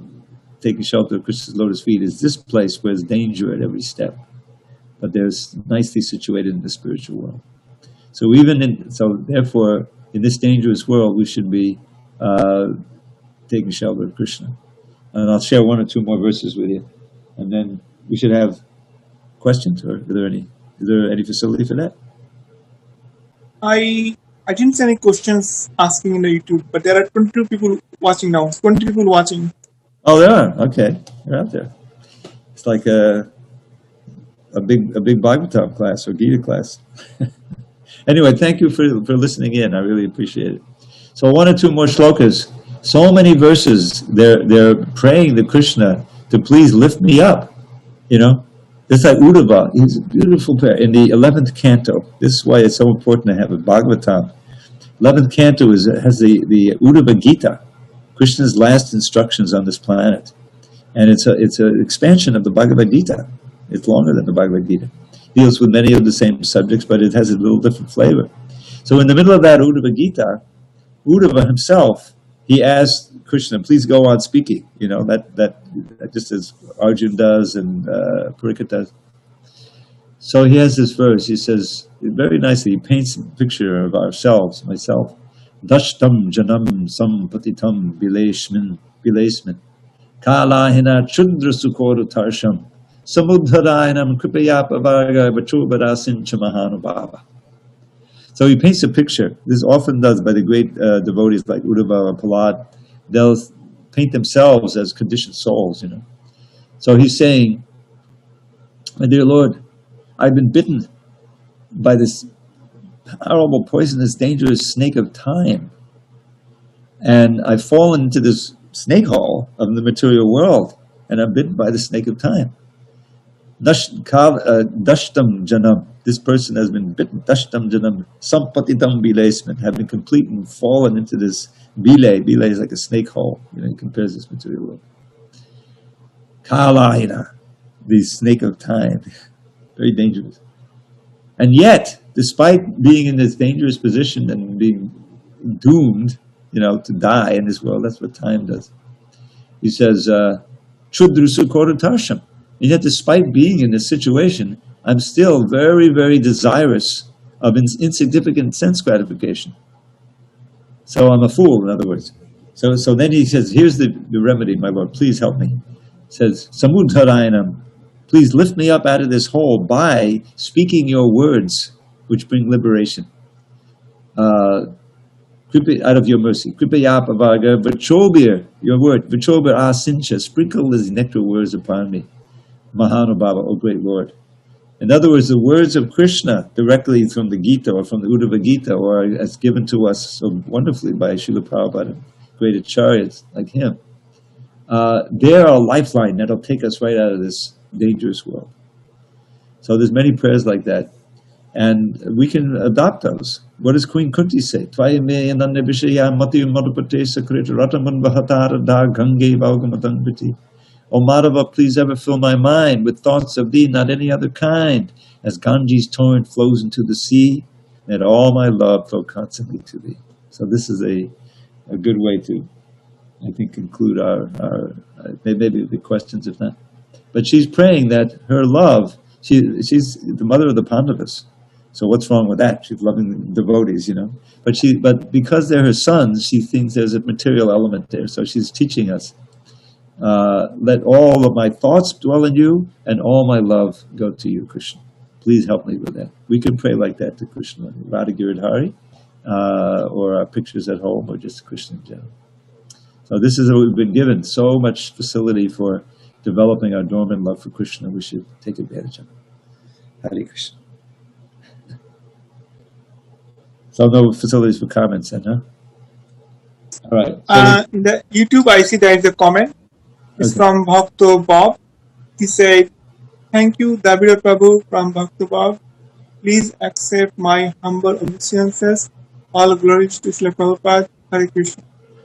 taking shelter of Krishna's lotus feet is this place where there's danger at every step. But there's nicely situated in the spiritual world. So therefore, in this dangerous world, we should be taking shelter of Krishna. And I'll share one or two more verses with you. And then we should have questions, or is there any facility for that? I didn't see any questions asking in the YouTube, but there are 22 people watching now. 20 people watching. Oh, there are. Okay, they're out there. It's like a big Bhagavatam class or Gita class. Anyway, thank you for listening in. I really appreciate it. So one or two more shlokas. So many verses. They're praying to Krishna to please lift me up. It's like Uddhava. He's a beautiful prayer in the 11th canto. This is why it's so important to have a Bhagavatam. 11th canto has the Uddhava Gita, Krishna's last instructions on this planet, and it's an expansion of the Bhagavad Gita. It's longer than the Bhagavad Gita. It deals with many of the same subjects, but it has a little different flavor. So in the middle of that Uddhava Gita, Uddhava himself he asked Krishna, please go on speaking, you know, that just as Arjun does and Parikshit does. So he has this verse, he says, very nicely, he paints a picture of ourselves, myself. Dashtam janam sampatitam bilesmin kalahina chundra sukoru tarsham samudharayanam kripayapavaga vachobarasin chamahanubhava. So he paints a picture. This often does by the great devotees like Uddhava or Prahlad. They'll paint themselves as conditioned souls, you know. So he's saying, my dear Lord, I've been bitten by this horrible, poisonous, dangerous snake of time. And I've fallen into this snake hole of the material world, and I'm bitten by the snake of time. Dashtam janam, this person has been bitten. Dashtam janam, sampatitam bilesman, having complete and fallen into this bile. Bile is like a snake hole. You know, he compares this material world. Kalahina, the snake of time, very dangerous. And yet, despite being in this dangerous position and being doomed, you know, to die in this world, that's what time does. He says, Chudrusu korutarsham. And yet, despite being in this situation, I'm still very, very desirous of insignificant sense gratification. So I'm a fool, in other words. So then he says, here's the remedy, my Lord, please help me. He says, Samudharayanam, please lift me up out of this hole by speaking your words, which bring liberation. Out of your mercy. Kripayapavaga, vachobir, your word, vachobir asincha, sprinkle these nectar words upon me. Mahanubhava, O great Lord. In other words, the words of Krishna directly from the Gita or from the Uddhava Gita, or as given to us so wonderfully by Srila Prabhupada and great acharyas like him, they're a lifeline that'll take us right out of this dangerous world. So there's many prayers like that, and we can adopt those. What does Queen Kunti say? O Madhava, please ever fill my mind with thoughts of thee, not any other kind. As Ganges torrent flows into the sea, let all my love flow constantly to thee. So this is a good way to, I think, conclude our maybe the questions, if not. But she's praying that her love, she's the mother of the Pandavas. So what's wrong with that? She's loving devotees, you know. But because they're her sons, she thinks there's a material element there. So she's teaching us, let all of my thoughts dwell in you, and all my love go to you, Krishna. Please help me with that. We can pray like that to Krishna, Radha Giridhari, or our pictures at home, or just Krishna in general. So this is what we've been given, so much facility for developing our dormant love for Krishna. We should take advantage of it. Hare Krishna. So no facilities for comments then, huh? All right. So In the YouTube, I see there is a comment. It's from Bhakto Bob. He said, thank you, Dravida Prabhu from Bhakto Bob. Please accept my humble obeisances. All glories to Srila Prabhupada. Hare Krishna.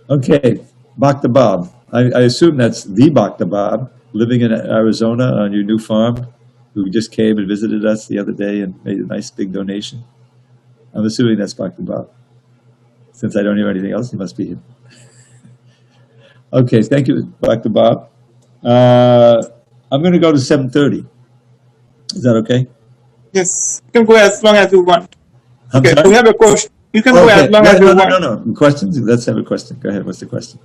Okay, Bhakta Bob. I assume that's the Bhakta Bob, living in Arizona on your new farm, who just came and visited us the other day and made a nice big donation. I'm assuming that's Bhakta Bob. Since I don't hear anything else, he must be him. Okay, thank you, Dr. Bob. I'm going to go to 7:30. Is that okay? Yes, you can go as long as you want. I'm Okay, sorry? we have a question. You can go as long as you want. No. Questions? Let's have a question. Go ahead. What's the question?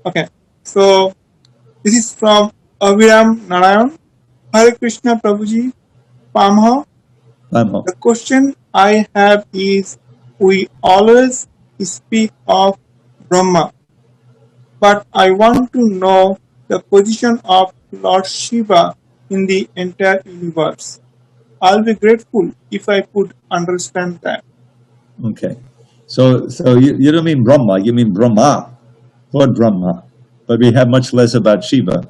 Okay, so this is from Aviram Narayan. Hare Krishna Prabhuji, Maha. The question I have is, we always speak of Brahma, but I want to know the position of Lord Shiva in the entire universe. I'll be grateful if I could understand that. Okay. So you don't mean Brahma, you mean Brahma, Lord Brahma. But we have much less about Shiva.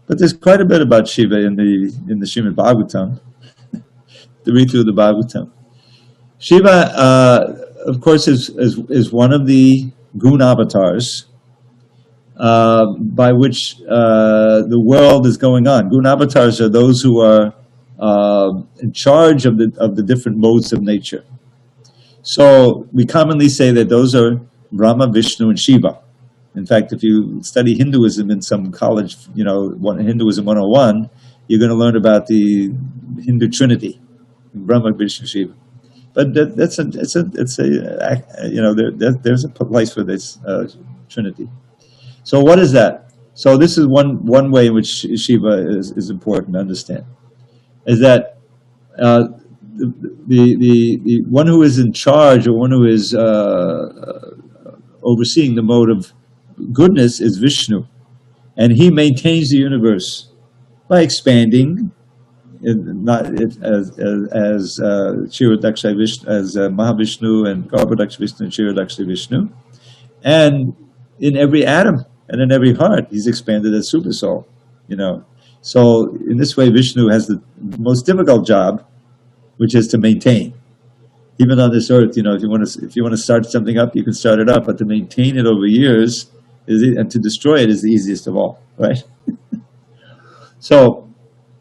But there's quite a bit about Shiva in the Srimad Bhagavatam. To read through the Bhagavatam. Shiva, of course, is one of the Gun avatars by which the world is going on. Gun avatars are those who are in charge of the different modes of nature. So we commonly say that those are Brahma, Vishnu, and Shiva. In fact, if you study Hinduism in some college, Hinduism 101, you're going to learn about the Hindu Trinity, Brahma, Vishnu, Shiva. But there's a place for this Trinity. So what is that? So this is one way in which Shiva is important to understand, is that the one who is in charge, or one who is overseeing the mode of goodness, is Vishnu, and he maintains the universe by expanding, not as Kshirodaksha Vishnu, as Mahavishnu and Garbhodaksha Vishnu and Kshirodaksha Vishnu, and in every atom and in every heart, he's expanded as Super Soul. So in this way, Vishnu has the most difficult job, which is to maintain. Even on this earth, if you want to start something up, you can start it up, but to maintain it over years and to destroy it is the easiest of all, right? So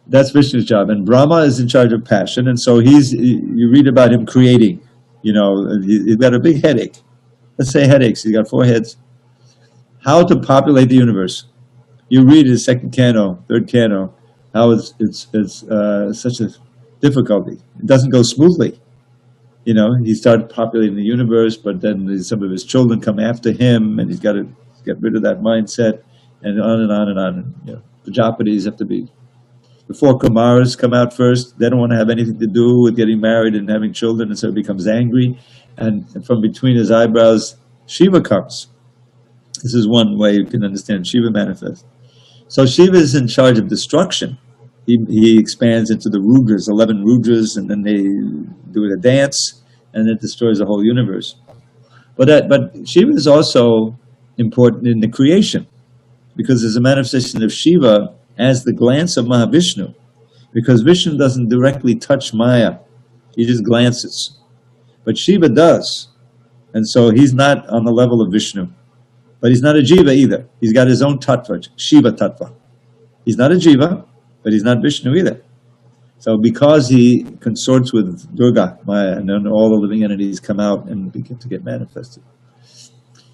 that's Vishnu's job, and Brahma is in charge of passion, and so you read about him creating. He's got a big headache. Let's say headaches. He's got 4 heads. How to populate the universe. You read his 2nd canto, 3rd canto, how it's such a difficulty. It doesn't go smoothly. He started populating the universe, but then some of his children come after him, and he's got to get rid of that mindset, and on and on and on. The Japatis have to be. The 4 Kumaras come out first. They don't want to have anything to do with getting married and having children, and so he becomes angry. And from between his eyebrows, Shiva comes. This is one way you can understand Shiva manifest. So Shiva is in charge of destruction. He expands into the Rudras, 11 Rudras, and then they do a dance, and it destroys the whole universe. But Shiva is also important in the creation, because there's a manifestation of Shiva as the glance of Mahavishnu, because Vishnu doesn't directly touch Maya, he just glances. But Shiva does, and so he's not on the level of Vishnu. But he's not a jiva either. He's got his own tattva, Shiva tattva. He's not a jiva, but he's not Vishnu either. So because he consorts with Durga, Maya, and then all the living entities come out and begin to get manifested.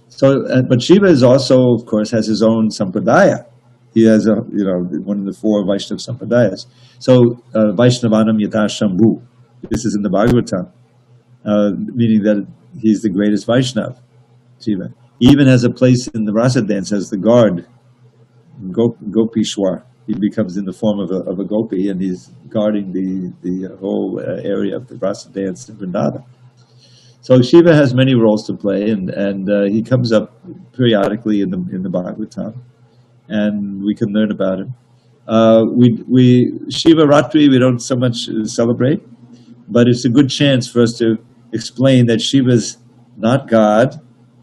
So, but Shiva is also, of course, has his own sampradaya. He has one of the 4 Vaishnava sampradayas. So Vaishnavanam Yata Shambhu. This is in the Bhagavatam, meaning that he's the greatest Vaishnav, Shiva. He even has a place in the rasa dance as the guard, Gopishwar. He becomes in the form of a gopi, and he's guarding the whole area of the rasa dance in Vrindavan. So Shiva has many roles to play, and he comes up periodically in the Bhagavatam, and we can learn about him. Shiva Ratri we don't so much celebrate, but it's a good chance for us to explain that Shiva's not God.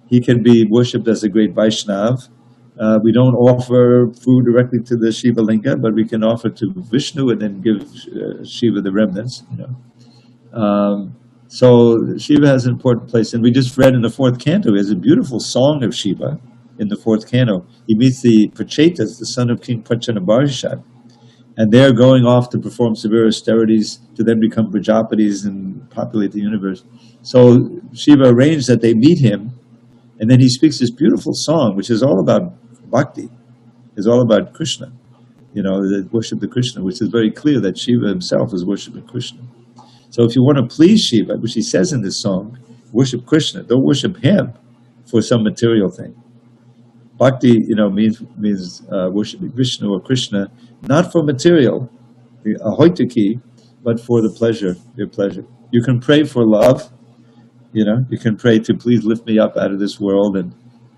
He can be worshipped as a great Vaishnav. We don't offer food directly to the Shiva Linga, but we can offer to Vishnu and then give Shiva the remnants. So Shiva has an important place. And we just read in the 4th canto, there's a beautiful song of Shiva in the 4th canto. He meets the Prachetas, the son of King Prachanabarhishat, and they're going off to perform severe austerities to then become Prajapatis and populate the universe. So Shiva arranged that they meet him, and then he speaks this beautiful song, which is all about Bhakti, is all about Krishna, the worship of Krishna, which is very clear that Shiva himself is worshiping Krishna. So if you want to please Shiva, which he says in this song, worship Krishna, don't worship him for some material thing. Bhakti, means worshiping Vishnu or Krishna, not for material, ahoitaki, but for the pleasure, your pleasure. You can pray for love. You can pray to please lift me up out of this world and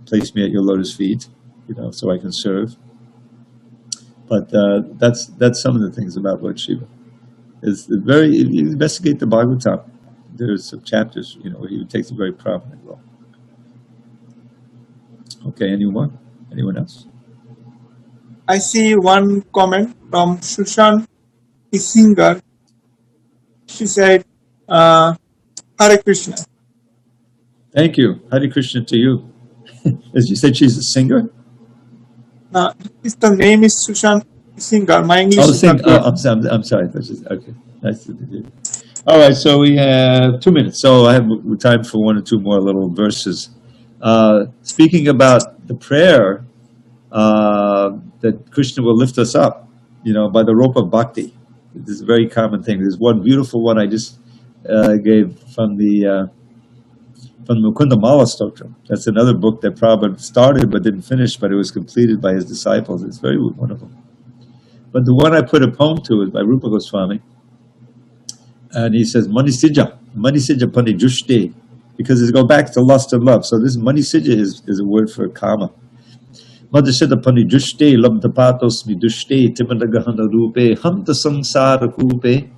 place me at your lotus feet, so I can serve. But that's some of the things about Lord Shiva. If you investigate the Bhagavatam, there's some chapters, where he takes a very prominent role. Okay, anyone else? I see one comment from Susan Isinger. She said, Hare Krishna. Thank you. Hare Krishna to you. As you said, she's a singer? No, the name is Susan Isinger. My English is not good. I'm sorry. Okay, nice to meet you. All right, so we have 2 minutes. So I have time for 1 or 2 more little verses. speaking about the prayer that Krishna will lift us up, by the rope of bhakti. This is a very common thing. There's one beautiful one I just gave from the Mukunda Mala Stotra. That's another book that Prabhupada started but didn't finish, but it was completed by his disciples. It's very wonderful. But the one I put a poem to is by Rupa Goswami. And he says, Manisija Pani Jushte, because it goes back to lust and love. So this Manisija is a word for kama. Madhusita Pani Jushte, Labdapatos Midushte, Timanagahana Rupe, Hamta Sansara Kupe,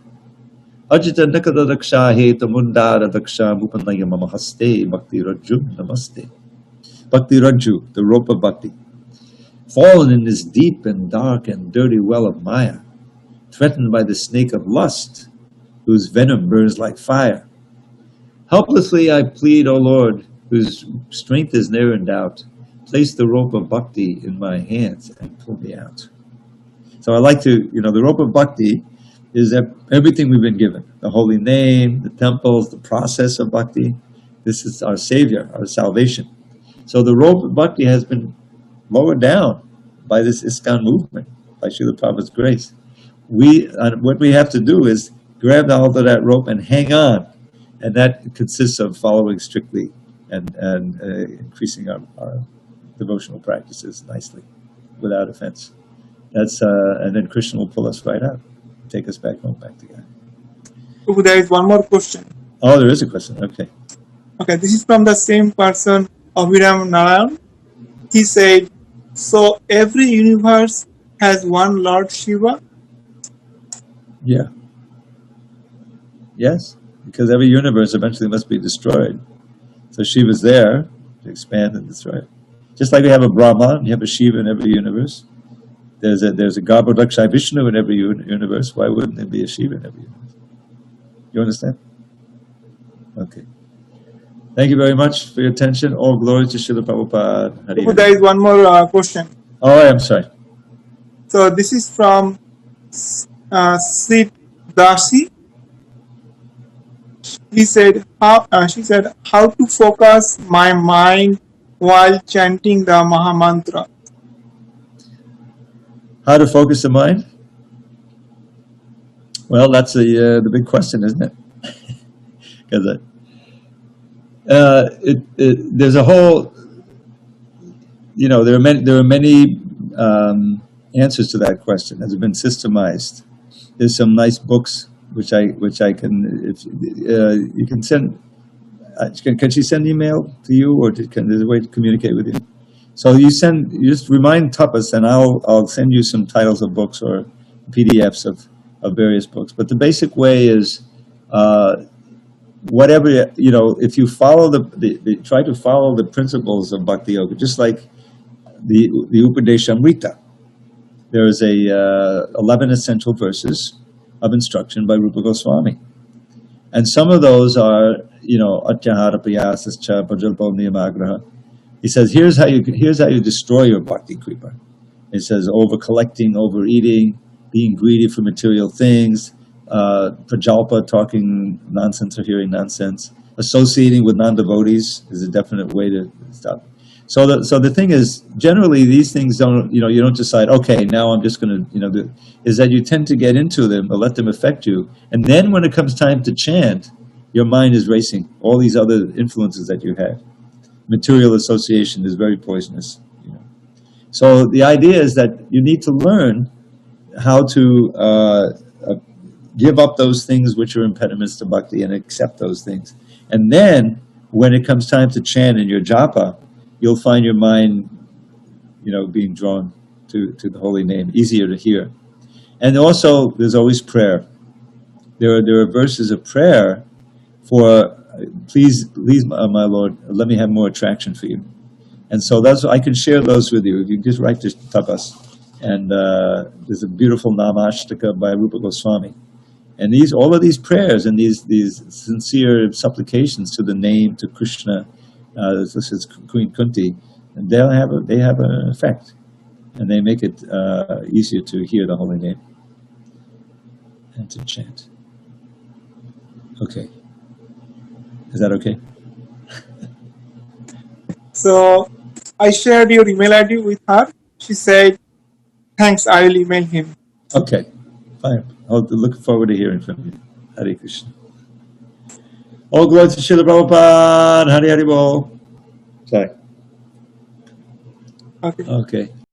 Ajita Nakada Daksha Heta Mundara Daksha Mupanaya Mamahaste, Bhakti Raju Namaste. Bhakti Raju, the rope of bhakti. Fallen in this deep and dark and dirty well of Maya, threatened by the snake of lust, whose venom burns like fire. Helplessly I plead, O Lord, whose strength is never in doubt, place the rope of bhakti in my hands and pull me out. So I like to, the rope of bhakti is everything we've been given. The holy name, the temples, the process of bhakti. This is our savior, our salvation. So the rope of bhakti has been lowered down by this ISKCON movement, by Srila Prabhupada's grace. What we have to do is grab the hold of that rope and hang on. And that consists of following strictly and increasing our devotional practices nicely, without offense. And then Krishna will pull us right out, take us back home, back to God. Prabhu, there is one more question. Oh, there is a question. Okay. Okay, this is from the same person, Abhiram Narayan. He said, so every universe has one Lord Shiva? Yeah. Yes, because every universe eventually must be destroyed. So Shiva's there to expand and destroy it. Just like we have a Brahma, you have a Shiva in every universe. There's a Garbhodakshai Vishnu in every universe. Why wouldn't there be a Shiva in every universe? You understand? Okay. Thank you very much for your attention. All glory to Srila Prabhupada. Hare Hare. There is one more question. Oh, I'm sorry. So this is from Sid Dasi. She said, how to focus my mind while chanting the Maha Mantra? How to focus the mind? Well, that's the big question, isn't it? Because there's a whole, there are many answers to that question. Has it been systemized? There's some nice books which I can, if you can send. Can she send email to you, or there's a way to communicate with you? So you just remind Tapas, and I'll send you some titles of books or PDFs of various books. But the basic way is, whatever, if you follow try to follow the principles of Bhakti Yoga, just like the Upadeshamrita. There is 11 essential verses of instruction by Rupa Goswami. And some of those are, Atyahara Priyasascha Pajalpo Niyamagraha. He says, here's how you destroy your Bhakti Kripa. It says over-collecting, overeating, being greedy for material things, prajalpa, talking nonsense or hearing nonsense, associating with non-devotees is a definite way to stop. So the thing is, generally these things don't, you don't decide, okay, now I'm just going to, is that you tend to get into them or let them affect you. And then when it comes time to chant, your mind is racing. All these other influences that you have. Material association is very poisonous. So the idea is that you need to learn how to give up those things which are impediments to bhakti and accept those things. And then when it comes time to chant in your japa, you'll find your mind, being drawn to the holy name, easier to hear. And also, there's always prayer. There are verses of prayer for, please, my Lord, let me have more attraction for you. And so I can share those with you. If you just write to Tapas. And there's a beautiful Namashtaka by Rupa Goswami. And all of these prayers and these sincere supplications to the name, to Krishna, this is Queen Kunti, and they have an effect, and they make it easier to hear the holy name and to chant. Okay, is that okay? So I shared your email ID with her. She said, thanks, I will email him. Okay, fine. I'll look forward to hearing from you. Hare Krishna. All glory to Srila Prabhupada. Hare Hare Bol. Sorry. Okay. Okay.